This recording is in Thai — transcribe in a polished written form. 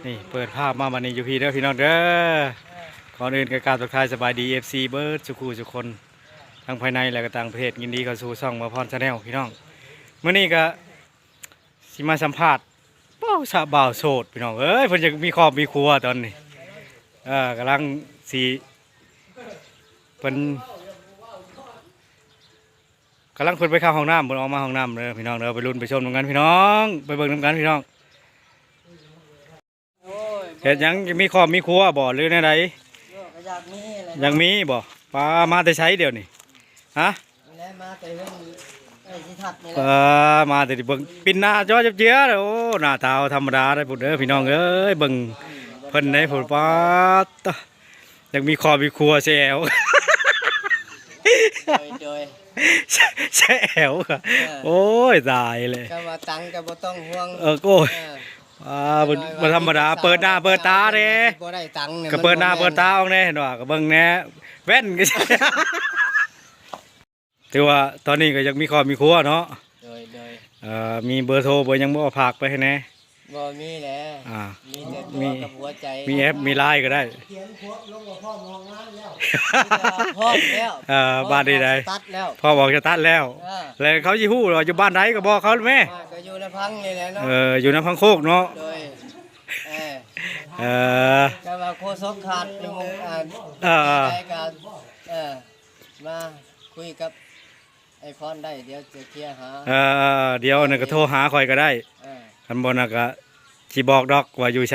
นี่เปิดภาพมาวันนี้อยู่พี่เด้อพี่น้องเด้อก่อนอื่นก็กราบทักทายสบายดี FC เบิร์ดสุขุสุคนทั้งภายในและก็ต่างประเทศยินดีเข้าสู่ช่องมาพรชาแนลพี่น้องมื้อนี้ก็สิมาสัมภาษณ์สาวบ่าวโสดพี่น้องเอ้ยเพิ่นจะมีครอบมีครัวตอนนี้กำลังสิเพิ่นกำลังเพิ่นไปเข้าห้องน้ำเพิ่นออกมาห้องน้ำเด้อพี่น้องเด้อไปลุ้นไปชมนำกันพี่น้องไปเบิ่งนำกันพี่น้องเฮ็ดหยังมีครอบมีครัวบ่หรือแนวใดอยากมีบ่ปลามาแต่ใช้เดี๋ยวนี้ฮะมาแต่เรื่องสิทัดนี่แหละมาแต่เบิ่งปินหน้าจอจับเจือโอ้หน้าตาธรรมดาได้พุ่นเด้อพี่น้องเอ้ยเบิ่งเพิ่นได้พุ่นป๊าดอยากมีครอบมีครัวแซวโดยแซวโอ้ยตายเลยก็ว่าตังก็บ่ต้องห่วงโอ้ยบ่ธรรมดาเปิดหน้าเปิดตาเด้บ่ได้ตังเนี่ยก็เปิดหน้าเปิดตาออกแน่เห็นว่าก็เบิ่งแน่แว่นก็ใช่ถือว่าตอนนี้ก็ยังมีครอบมีครัวเนาะโดยมีเบอร์โทรเบอร์ยังบ่ฝากไปให้แน่บ่มีแหละมีแต่ตัวกับหัวใจมีแอปมีไลน์ก็ได้เขียนโพสต์ลงกับพ่อมองงานแล้วพ่อแล้วบ้านใดตัดแล้วพ่อบอกจะตัดแล้วแล้วเขาสิฮู้ว่าอยู่บ้านใดก็บอกเขาแม่ก็อยู่ในพังนี่แหละเนาะอยู่ในพังโคกเนาะโดยก็ว่าโคศกขาดอยู่ได้ก็มาคุยกับไอพรได้เดี๋ยวจะเคลียร์หาเดี๋ยวน่ะก็โทรหาข่อยก็ได้คันบ่น่ะก็สิบอกดอกว่าอยู่ไส